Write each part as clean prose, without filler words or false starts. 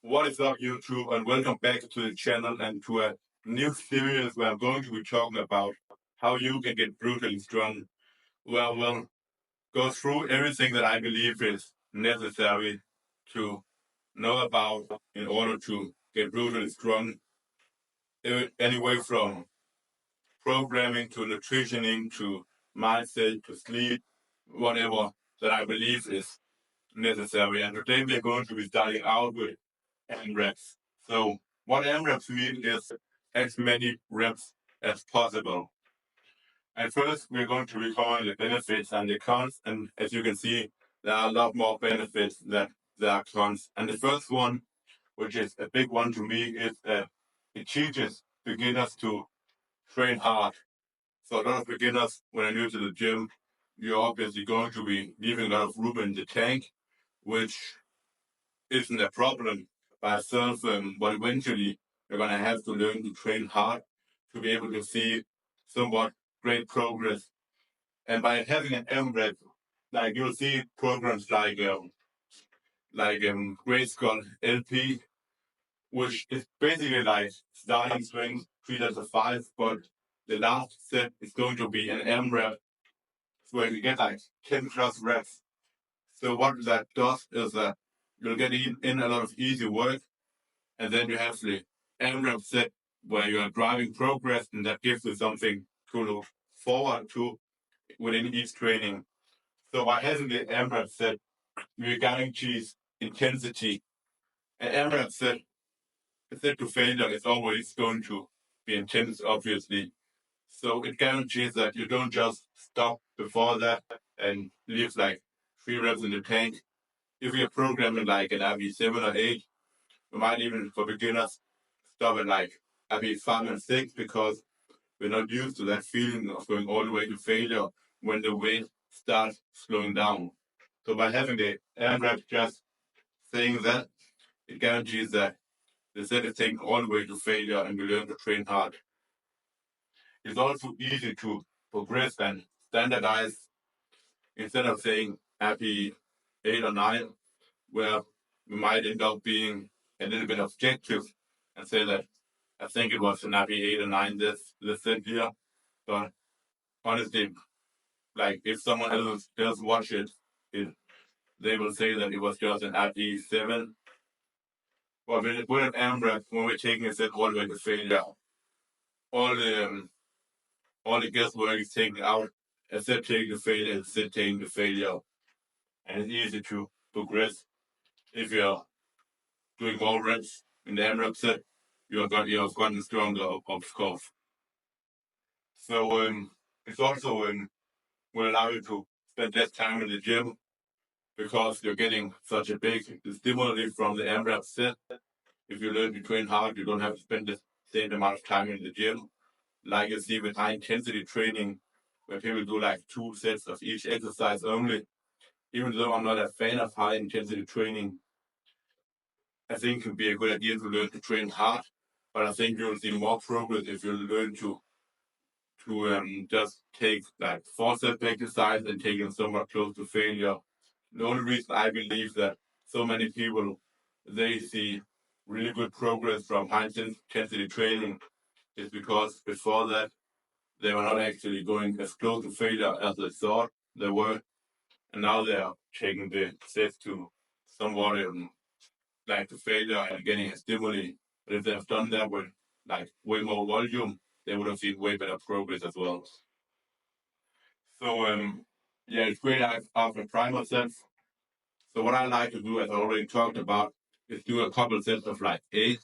What is up, YouTube, and welcome back to the channel and to a new series where I'm going to be talking about how you can get brutally strong. Well, we'll go through everything that I believe is necessary to know about in order to get brutally strong. Anyway, from programming to nutritioning to mindset to sleep, whatever that I believe is necessary. And today we're going to be starting out with AMRAPs. So what AMRAPs mean is as many reps as possible. And first, we're going to be covering the benefits and the cons. And as you can see, there are a lot more benefits than there are cons. And the first one, which is a big one to me, is that it teaches beginners to train hard. So a lot of beginners, when they're new to the gym, you're obviously going to be leaving a lot of room in the tank, which isn't a problem by itself, but eventually you're going to have to learn to train hard to be able to see somewhat great progress. And by having an AMRAP, like you'll see programs like Greyskull LP, which is basically like starting strength 3 to 5, but the last set is going to be an AMRAP where you get like 10 plus reps. So what that does is that you'll get in a lot of easy work. And then you have the AMRAP set where you are driving progress, and that gives you something to look forward to within each training. So by having the AMRAP set, you guarantees intensity. An AMRAP set to failure is always going to be intense, obviously. So it guarantees that you don't just stop before that and leave like 3 reps in the tank. If you're programming like an RV 7 or 8, you might even, for beginners, stop at like RV 5 and 6 because we're not used to that feeling of going all the way to failure when the weight starts slowing down. So by having the AMRAP just saying that, it guarantees that the set is taken all the way to failure and we learn to train hard. It's also easy to progress and standardize instead of saying happy 8 or 9, where we might end up being a little bit objective and say that I think it was an happy 8 or 9 this set here. But honestly, like if someone else does watch it, they will say that it was just an happy 7. But with an AMRAP, when we're taking a set all the way to failure, all the guesswork is taken out. A set taking the failure, a set taking the failure, and it's easy to progress. If you're doing more reps in the AMRAP set, you've gotten stronger, of course. So it's also will allow you to spend less time in the gym because you're getting such a big stimuli from the AMRAP set. If you learn to train hard, you don't have to spend the same amount of time in the gym. Like you see with high intensity training, where people do like 2 sets of each exercise only. Even though I'm not a fan of high intensity training, I think it can be a good idea to learn to train hard. But I think you'll see more progress if you learn to just take like 4 set exercise and take them somewhat close to failure. The only reason I believe that so many people they see really good progress from high intensity training is because before that they were not actually going as close to failure as they thought they were, and now they are taking the steps to somewhat like to failure and getting a stimuli. But if they have done that with like way more volume, they would have seen way better progress as well. So yeah, it's great after primer sets. So what I like to do, as I already talked about, is do a couple sets of like 8,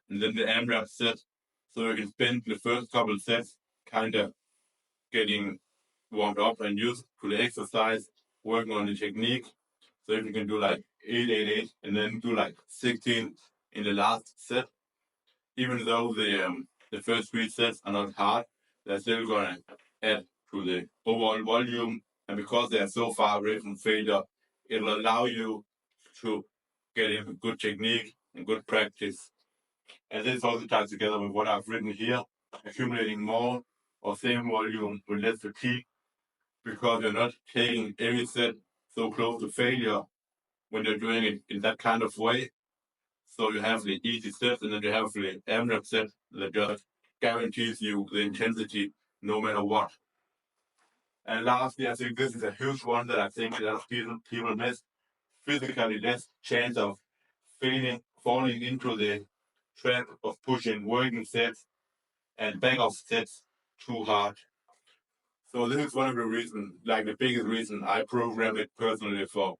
and then the AMRAP set. So you can spend the first couple sets kind of getting warmed up and used to the exercise, working on the technique. So if you can do like 8, 8, 8, and then do like 16 in the last set, even though the first 3 sets are not hard, they're still gonna add to the overall volume. And because they are so far away from failure, it will allow you to get in good technique and good practice. And this also ties together with what I've written here, accumulating more or same volume with less fatigue, because you're not taking every set so close to failure when you're doing it in that kind of way. So you have the easy set, and then you have the AMRAP set that just guarantees you the intensity no matter what. And lastly, I think this is a huge one that I think a lot of people miss. Physically less chance of falling into the trap of pushing working sets and back off sets too hard. So this is one of the reasons, like the biggest reason I program it personally for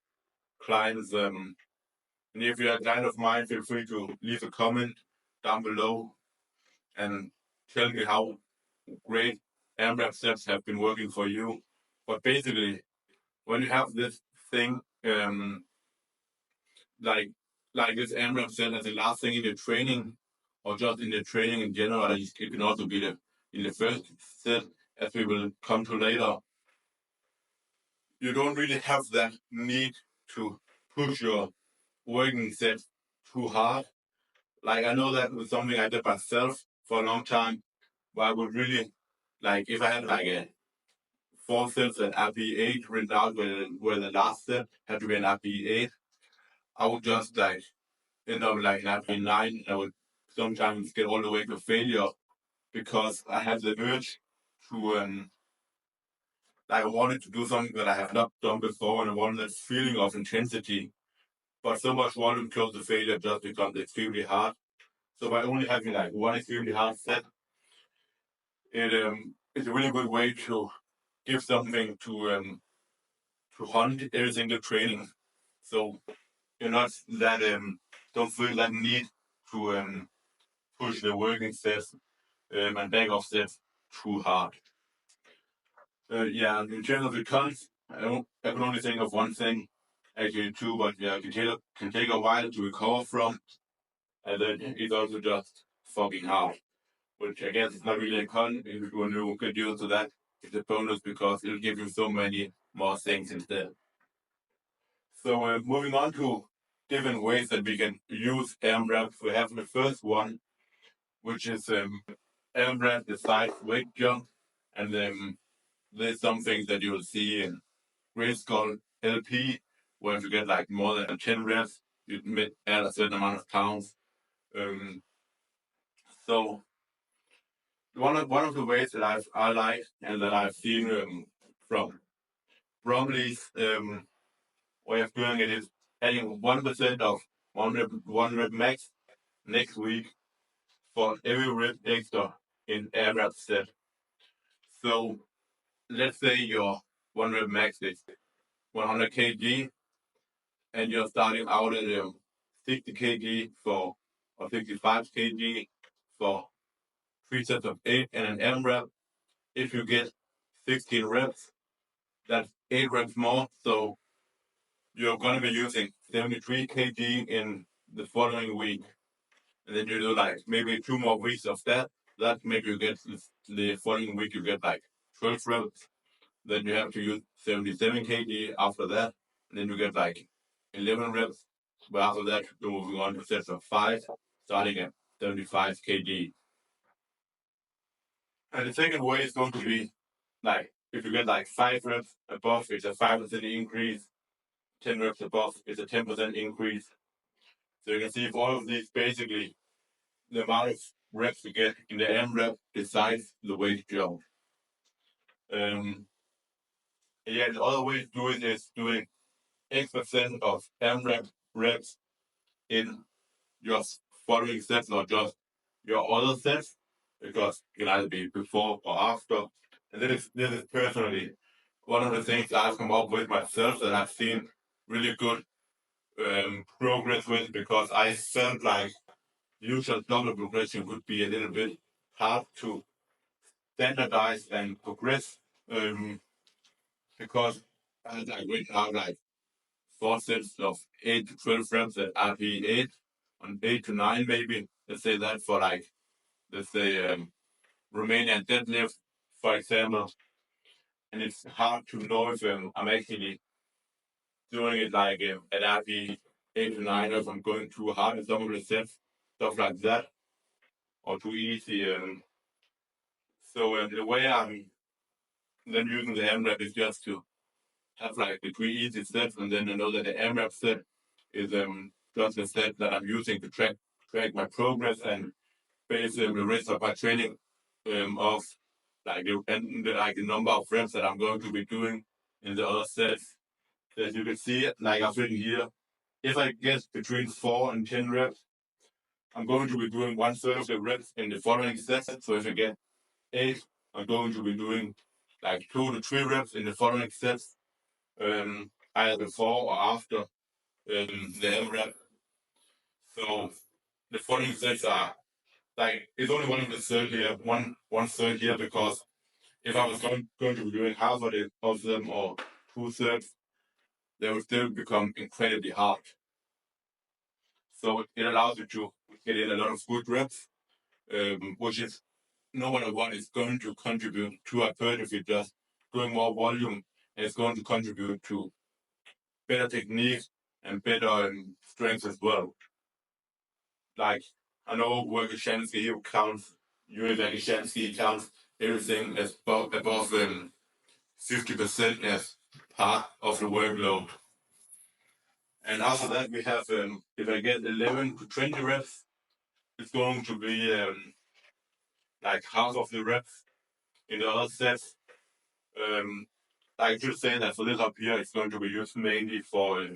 clients. And if you're a client of mine, feel free to leave a comment down below and tell me how great AMRAP steps have been working for you. But basically, when you have this thing, like this AMRAP set as the last thing in the training, or just in the training in general, it can also be in the first set, as we will come to later. You don't really have that need to push your working set too hard. Like, I know that was something I did myself for a long time, but I would really, like, if I had like a 4 sets at RP8 written out where the last set had to be an RP8, I would just like end up like an RP9. I would sometimes get all the way to failure because I had the urge to like I wanted to do something that I have not done before, and I wanted that feeling of intensity. But so much volume close to failure just becomes extremely hard. So by only having like one extremely hard set, it's a really good way to give something to hunt every single training. So you're not that don't feel that need to push the working sets and back off sets too hard. Yeah, in terms of the cons, I can only think of one thing, actually two, but yeah, it can take a while to recover from, and then it's also just fucking hard, which I guess is not really a con. If you want to get used to that, it's a bonus because it'll give you so many more things instead. So moving on to different ways that we can use AMRAPs, we have the first one, which is AMRAP decides weight jump, and there's some things that you'll see in Greyskull LP, where if you get like more than 10 reps, you add a certain amount of pounds. So one of the ways that I like and that I've seen from Bromley's way of doing it is adding 1% of one rep max next week for every rep extra in AMRAP set. So let's say your one rep max is 100 kg and you're starting out at 60 kg or 65 kg for 3 sets of 8 and an AMRAP. If you get 16 reps, that's 8 reps more. So you're going to be using 73 kg in the following week. And then you do like maybe 2 more weeks of that. That maybe you get the following week, you get like 12 reps. Then you have to use 77 kg after that. And then you get like 11 reps. But after that, you're moving on to sets of 5, starting at 75 kg. And the second way is going to be like if you get like 5 reps above, it's a 5% increase. 10 reps above, it's a 10% increase. So you can see for all of these, basically, the amount of reps you get in the AMRAP decides the weight jump. Yeah, the other way to do it is doing X% of AMRAP reps in your following sets, not just your other sets, because it can either be before or after. And this is personally one of the things I've come up with myself that I've seen really good progress with, because I felt like usual double progression would be a little bit hard to standardize and progress, because I had like written out like 4 sets of 8 to 12 reps at RP8 on 8 to 9 maybe. Let's say that for like, let's say Romanian deadlift, for example. And it's hard to know if I'm actually doing it like at RP8 to 9, or if I'm going too hard in some of the sets, stuff like that, or too easy. So the way I'm then using the AMRAP is just to have like the 3 easy sets, and then I know that the AMRAP set is just a set that I'm using to track my progress and base the rest of my training of like the number of reps that I'm going to be doing in the other sets. So as you can see, like I've written here, if I get between 4 and 10 reps, I'm going to be doing 1/3 of the reps in the following sets. So if I get 8, I'm going to be doing like 2 to 3 reps in the following sets, either before or after the AMRAP. So the following sets are like, it's only one third here, one third here, because if I was going to be doing half of them or 2/3, they would still become incredibly hard. So it allows you to get in a lot of good reps, which is no matter what is going to contribute to hypertrophy. Just doing more volume is going to contribute to better technique and better strength as well. Like, I know work efficiency here counts, unit efficiency counts everything as above 50% as part of the workload. And after that, we have, if I get 11 to 20 reps, it's going to be like half of the reps in the other sets. Like just saying that for this up here, it's going to be used mainly for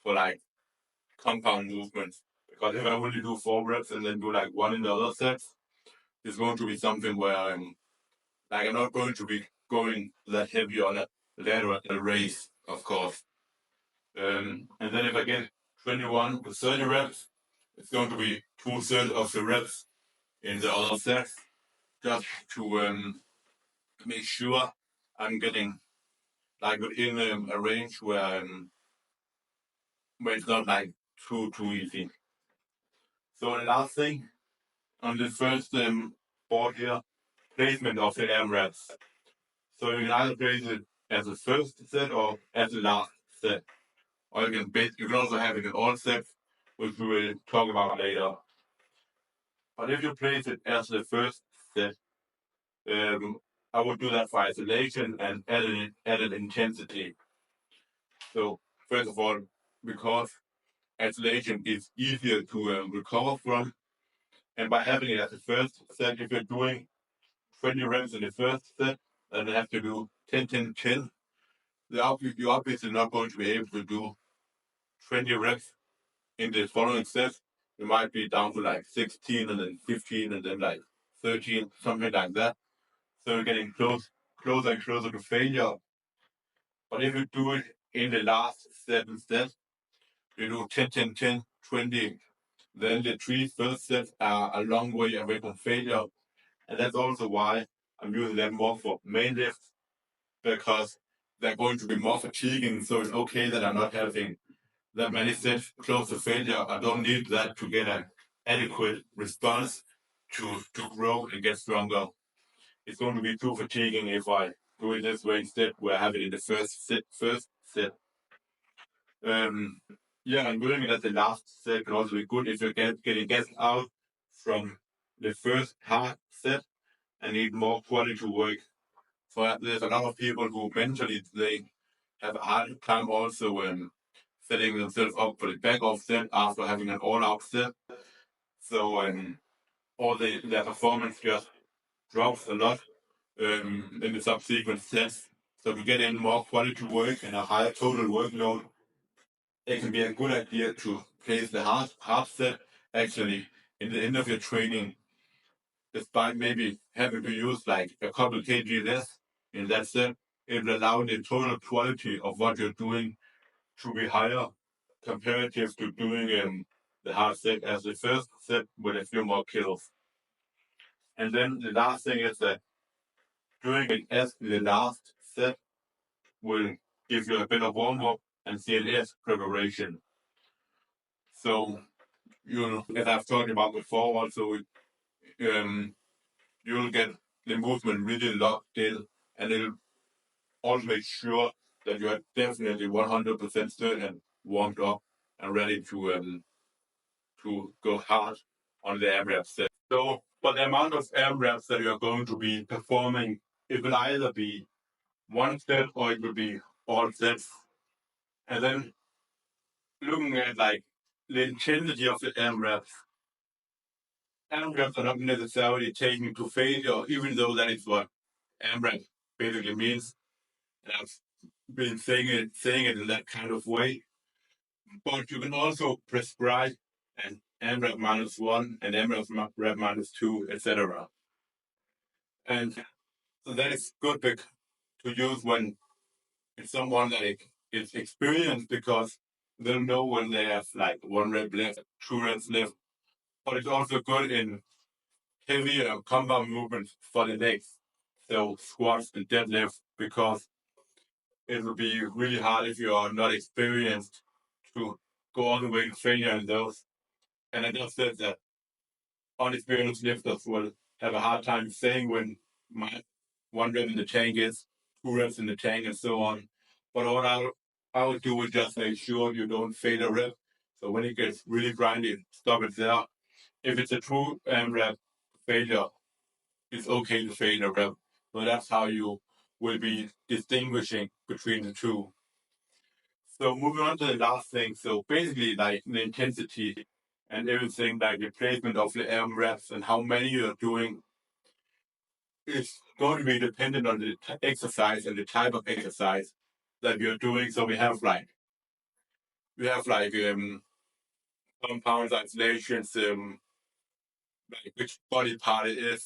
like compound movements. Because if I only do 4 reps and then do like 1 in the other sets, it's going to be something where I'm not going to be going that heavy on a lateral raise, of course. And then if I get 21 to 30 reps, it's going to be 2/3 of the reps in the other sets, just to make sure I'm getting like within a range where it's not like too easy. So the last thing on the first board here, placement of the AMRAPs. So you can either place it as the first set or as the last set. Or you can also have it in all sets, which we will talk about later. But if you place it as the first set, I would do that for isolation and added intensity. So first of all, because isolation is easier to recover from, and by having it as the first set, if you're doing 20 reps in the first set, then you have to do 10, 10, 10. You're obviously not going to be able to do 20 reps in the following set. You might be down to like 16 and then 15 and then like 13, something like that. So you're getting closer and closer to failure. But if you do it in the last set instead, you do 10, 10, 10, 20, then the 3 first sets are a long way away from failure. And that's also why I'm using them more for main lifts, because they're going to be more fatiguing. So it's okay that I'm not having that many sets close to failure. I don't need that to get an adequate response to grow and get stronger. It's going to be too fatiguing if I do it this way instead, where I have it in the first set. Yeah, and doing it at the last set can also be good if you're getting gas out from the first hard set and need more quality work. So there's a lot of people who mentally they have a hard time also setting themselves up for the back off set after having an all-out set. So all their performance just drops a lot in the subsequent sets. So to get in more quality work and a higher total workload, it can be a good idea to place the hard set actually in the end of your training, despite maybe having to use like a couple kg less in that set. It will allow the total quality of what you're doing to be higher comparative to doing the hard set as the first set with a few more kills. And then the last thing is that doing it as the last set will give you a better warm-up and CLS preparation. So, as I've talked about before, also, you'll get the movement really locked in, and it'll also make sure that you are definitely 100% certain, warmed up, and ready to go hard on the AMRAP set. So, but the amount of AMRAPs that you're going to be performing, it will either be one set or it will be all sets. And then looking at like the intensity of the AMRAPs. AMRAPs are not necessarily taken to failure, even though that is what AMRAP basically means. And I've been saying it in that kind of way. But you can also prescribe an AMRAP -1 and AMRAP -2, etc. And so that is good to use when it's someone that is experienced, because they'll know when they have like 1 rep left, 2 reps left. But it's also good in heavier compound movements for the legs, so squats and deadlift, because it will be really hard if you are not experienced to go all the way to failure in those. And I just said that unexperienced lifters will have a hard time saying when my 1 rep in the tank is, 2 reps in the tank, and so on. But what I would do is just make sure you don't fail a rep. So when it gets really grindy, stop it there. If it's a true rep failure, it's okay to fail a rep. So that's how you will be distinguishing between the two. So moving on to the last thing. So basically, like the intensity and everything, like the placement of the AMRAPs and how many you're doing, is going to be dependent on the exercise and the type of exercise that you're doing. So we have like compound isolations, like which body part it is,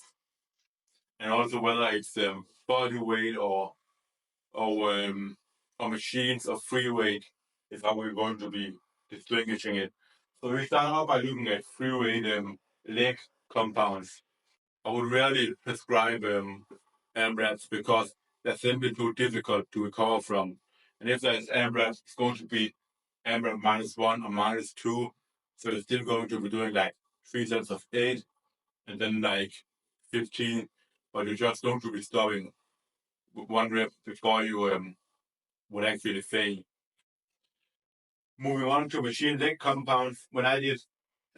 and also whether it's body weight or machines or free weight is how we're going to be distinguishing it. So we start out by looking at free weight leg compounds. I would rarely prescribe AMRAPs because they're simply too difficult to recover from. And if there's AMRAPs, it's going to be AMRAP -1 or -2. So you're still going to be doing like 3 sets of 8 and then like 15, but you're just going to be stopping 1 rep before you would actually fail. Moving on to machine leg compounds, when I did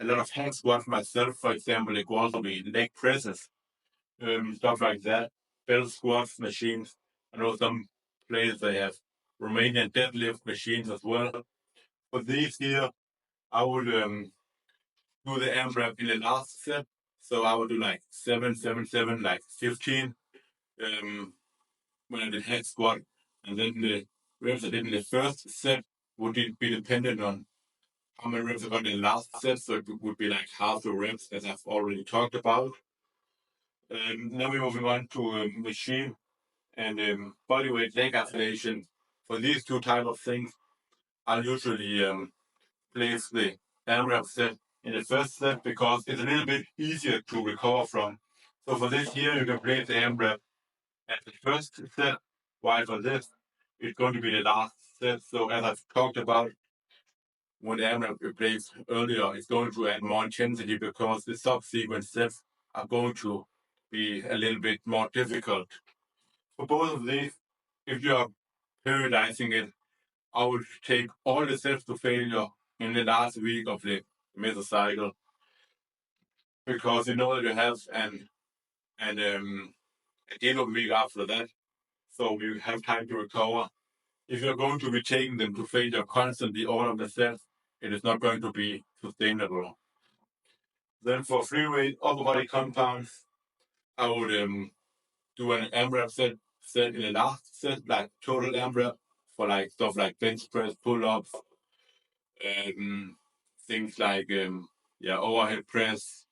a lot of hack squats myself, for example, it could also be leg presses, stuff like that, belt squats machines. I know some places they have Romanian deadlift machines as well. For these here, I would do the AMRAP in the last set. So I would do like 7, 7, 7, like 15 when I did head squat. And then the reps I did in the first set would be dependent on how many reps I got in the last set. So it would be like half the reps, as I've already talked about. Now we're moving on to machine and bodyweight leg isolation. For these two type of things, I'll usually place the AMRAP set in the first set because it's a little bit easier to recover from. So for this here, you can place the AMRAP at the first set, while for this, it's going to be the last set. So as I've talked about, when the AMRAP replaced earlier, it's going to add more intensity because the subsequent sets are going to be a little bit more difficult. For both of these, if you are periodizing it, I would take all the sets to failure in the last week of the mesocycle, because you know that you have a deal week after that, so you have time to recover. If you're going to be taking them to failure constantly all of the sets, it is not going to be sustainable. Then for free weight upper body compounds, I would do an AMRAP set in the last set, like total AMRAP for like stuff like bench press, pull ups, things like overhead press,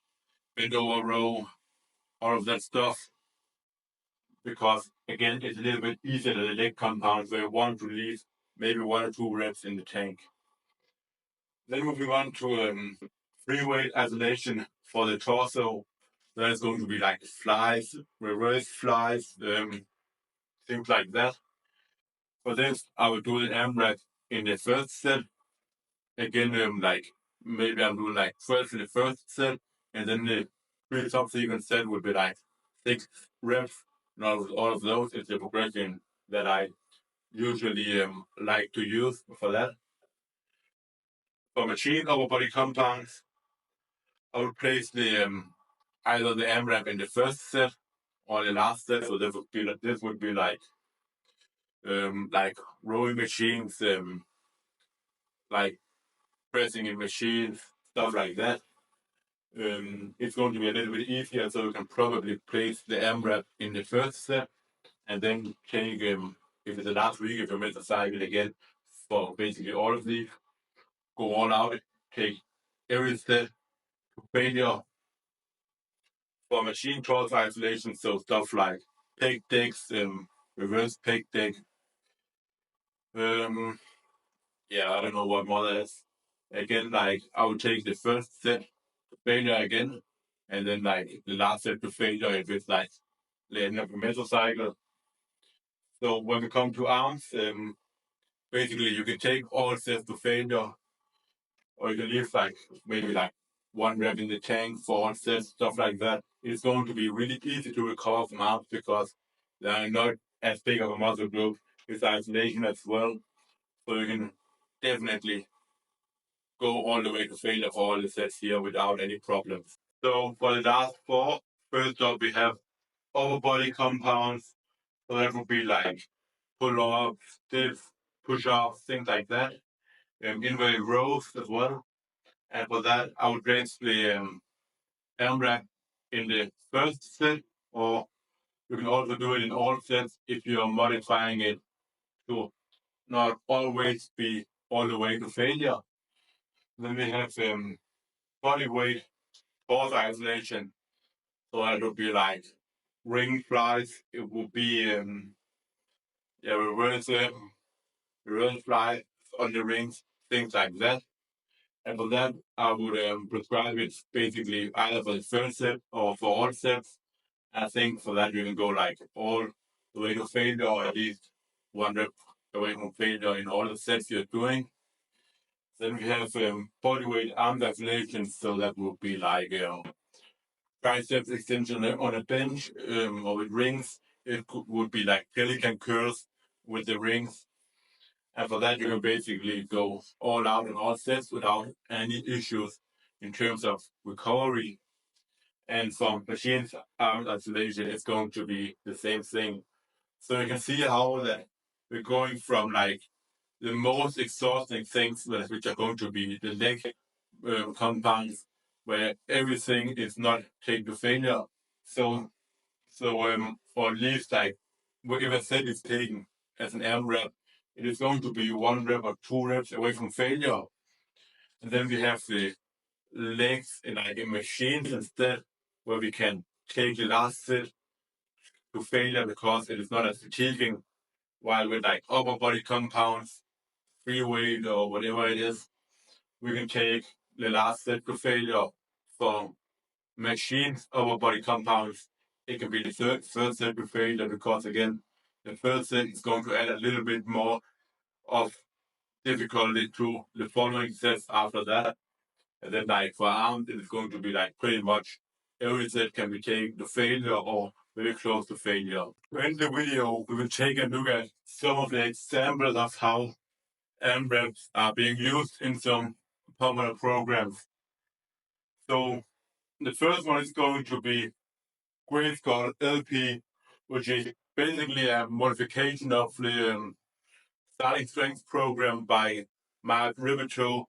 bend over row, all of that stuff. Because again, it's a little bit easier than the leg compounds where you want to leave maybe 1 or 2 reps in the tank. Then moving on to free weight isolation for the torso. There's going to be like flies, reverse flies, things like that. For this, I will do an AMRAP in the first set. Again, like maybe I'm doing like 12 in the first set, and then the three subsequent set would be like 6 reps. And all of those is the progression that I usually like to use for that. For machine upper body compounds, I would place the either the AMRAP in the first set or the last set. So this would be like rowing machines, like pressing in machines, stuff like that. It's going to be a little bit easier, so you can probably place the AMRAP in the first set and then take, if it's the last week, if you miss a cycle again for basically all of these, go all out, take every set to failure for machine torque isolation, so stuff like peg decks, reverse peg deck. Yeah, I don't know what more that is. Again, like I would take the first set to failure again, and then like the last set to failure if it's like the end of a mesocycle. So when we come to arms, basically you can take all sets to failure, or you can leave like maybe like one rep in the tank for all sets, stuff like that. It's going to be really easy to recover from arms because they are not as big of a muscle group. It's isolation as well, so you can definitely go all the way to failure for all the sets here without any problems. So for the last four, first up we have upper body compounds. So that would be like pull-ups, dips, push-ups, things like that. Inverted rows as well. And for that, I would basically AMRAP in the first set, or you can also do it in all sets if you're modifying it to not always be all the way to failure. Then we have body weight force isolation. So that would be like ring flies. It would be reverse flies on the rings, things like that. And for that, I would prescribe it basically either for the first set or for all sets. I think for that you can go like all the way to failure, or at least one rep away from failure in all the sets you're doing. Then we have body weight arm isolation, so that would be like triceps extension on a bench or with rings. Would be like pelican curls with the rings. And for that, you can basically go all out in all sets without any issues in terms of recovery. And for machine arm isolation, it's going to be the same thing. So you can see how that we're going from like the most exhausting things, which are going to be the leg compounds, where everything is not taken to failure. So or at least like if a set is taken as an AMRAP, it is going to be one rep or two reps away from failure. And then we have the legs in machines instead, where we can take the last set to failure because it is not as fatiguing. While with like upper body compounds, free weight or whatever it is, we can take the last set to failure. For machines, upper body compounds, it can be the third set to failure because again, the first set is going to add a little bit more of difficulty to the following sets after that. And then like for arms, it is going to be like pretty much every set can be taken to failure or very close to failure. In the video, we will take a look at some of the examples of how AMRAPs are being used in some popular programs. So the first one is going to be Greyskull LP, which is basically a modification of the starting strength program by Mark Riverto,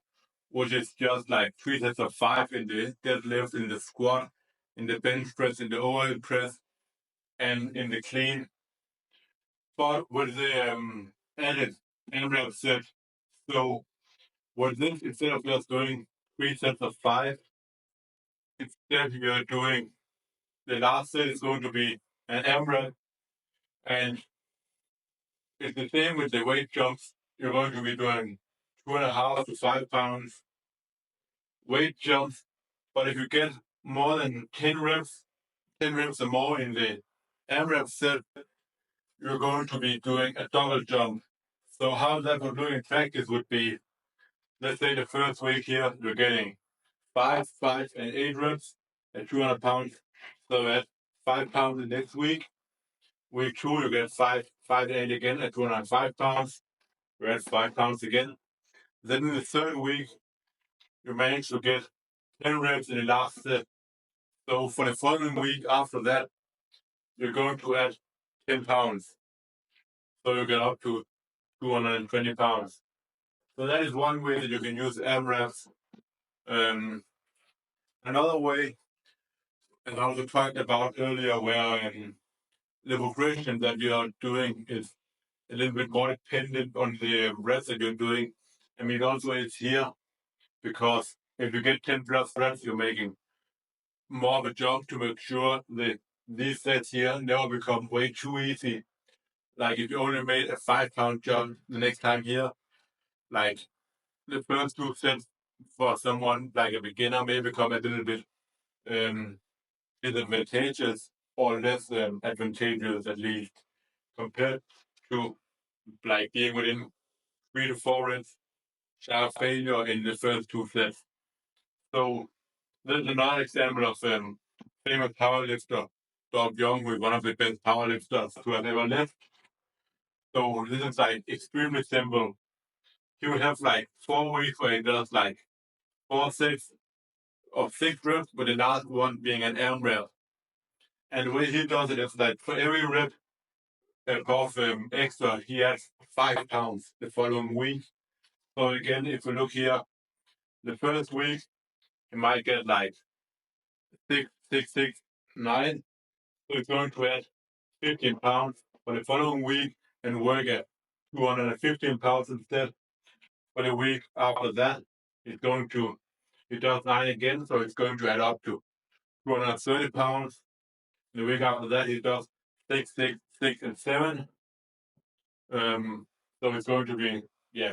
which is just like 3 sets of 5 in the deadlift, in the squat, in the bench press, in the overhead press, and in the clean. But with the added AMRAP set, so with this, instead of just doing 3 sets of 5, instead you're doing the last set is going to be an AMRAP, and it's the same with the weight jumps. You're going to be doing 2.5 to 5 pounds weight jumps. But if you get more than 10 reps or more in the AMRAP set, you're going to be doing a double jump. So how that would look in practice would be, let's say the first week here, you're getting 5, 5, and 8 reps at 200 pounds. So at 5 pounds the next week. Week 2, you get 5, 5, and 8 again at 205 pounds. You're at 5 pounds again. Then in the third week, you manage to get 10 reps in the last set. So for the following week after that, you're going to add 10 pounds. So you get up to 220 pounds. So that is one way that you can use AMRAPs. Another way, as I also talked about earlier, where the progression that you are doing is a little bit more dependent on the reps that you're doing. I mean, also it's here because if you get 10 plus reps, you're making more of a jump to make sure that these sets here never become way too easy. Like if you only made a 5-pound jump the next time here, like the first 2 sets for someone like a beginner may become a little bit disadvantageous or less advantageous at least compared to like being within 3 to 4 reps sharp failure in the first 2 sets. So there's another example of famous powerlifter Doug Young, who is one of the best powerlifters who have ever lived. So this is like extremely simple. He would have like 4 weeks where he does like 4 sets of 6 reps, with the last one being an AMRAP. And the way he does it is like for every rep above extra, he adds 5 pounds the following week. So again, if we look here, the first week, he might get like 6, 6, 6, 9. So it's going to add 15 pounds for the following week and work at 215 pounds instead. For the week after that, it's going to, it does 9 again, so it's going to add up to 230 pounds. The week after that, it does 6, 6, 6, and 7. So it's going to be,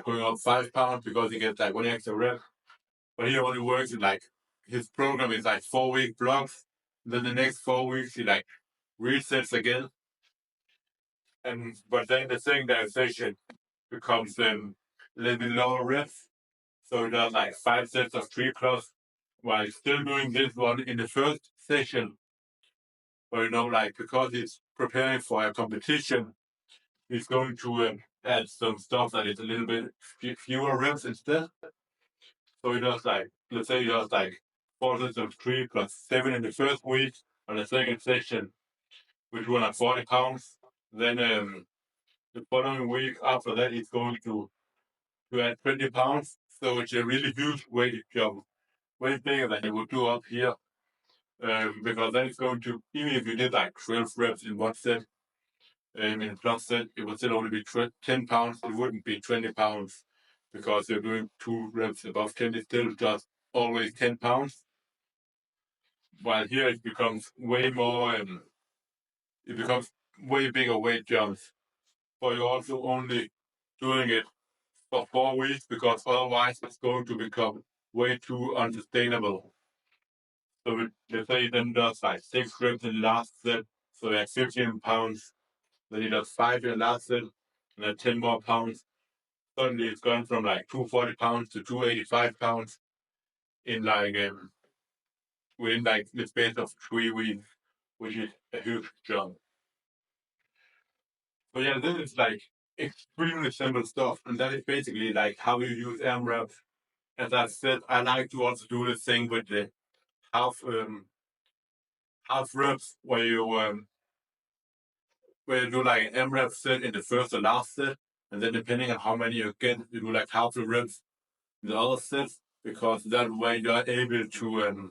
going up 5 pounds because he gets like 1 extra rep. But he only works in like, his program is like 4-week blocks. Then the next 4 weeks, he like resets again. But then the secondary session becomes a little bit lower reps. So he does like 5 sets of 3 plus while still doing this one in the first session. But like because he's preparing for a competition, he's going to add some stuff that is a little bit fewer reps instead. So he does like, let's say he does like 4 sets of 3 plus 7 in the first week on the second session with 240 pounds. Then the following week after that, he's going to add 20 pounds. So it's a really huge weight jump, way bigger than you would do up here. Because then it's going to, even if you did like 12 reps in one set, in a plus set, it would still only be 10 pounds. It wouldn't be 20 pounds because you're doing 2 reps above 10. It's still just always 10 pounds. While here it becomes way more, it becomes way bigger weight jumps. But you're also only doing it for 4 weeks because otherwise it's going to become way too unsustainable. So let's say he then does like 6 reps in the last set, so that's 15 pounds. Then he does 5 in the last set, and then 10 more pounds. Suddenly it's gone from like 240 pounds to 285 pounds in like within like the space of 3 weeks, which is a huge jump. So yeah, this is like extremely simple stuff, and that is basically like how you use AMRAPs. As I said, I like to also do the thing with the half reps where you do like an AMRAP set in the first or last set, and then depending on how many you get, you do like half the reps in the other sets, because that way you are able to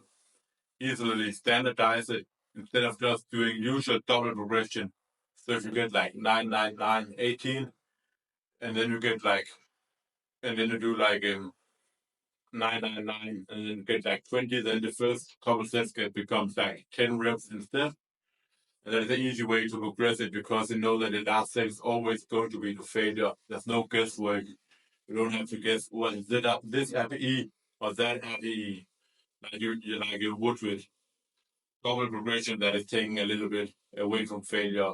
easily standardize it instead of just doing usual double progression. So if you get like 9, 9, 9, 18, and then you get like, and then you do like 9, 9, 9, and then you get like 20, then the first couple sets becomes like 10 reps instead. And that is an easy way to progress it because you know that the last set is always going to be the failure. There's no guesswork. You don't have to guess, well, is it this RPE or that RPE? Like you would with double progression that is taking a little bit away from failure.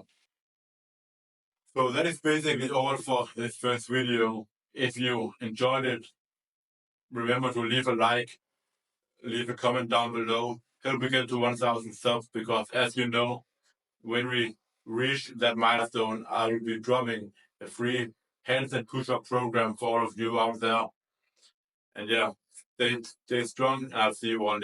So that is basically all for this first video. If you enjoyed it, remember to leave a like, leave a comment down below. Help me get to 1,000 subs because as you know, when we reach that milestone, I will be dropping a free hands and push-up program for all of you out there. And yeah, stay strong. I'll see you one day.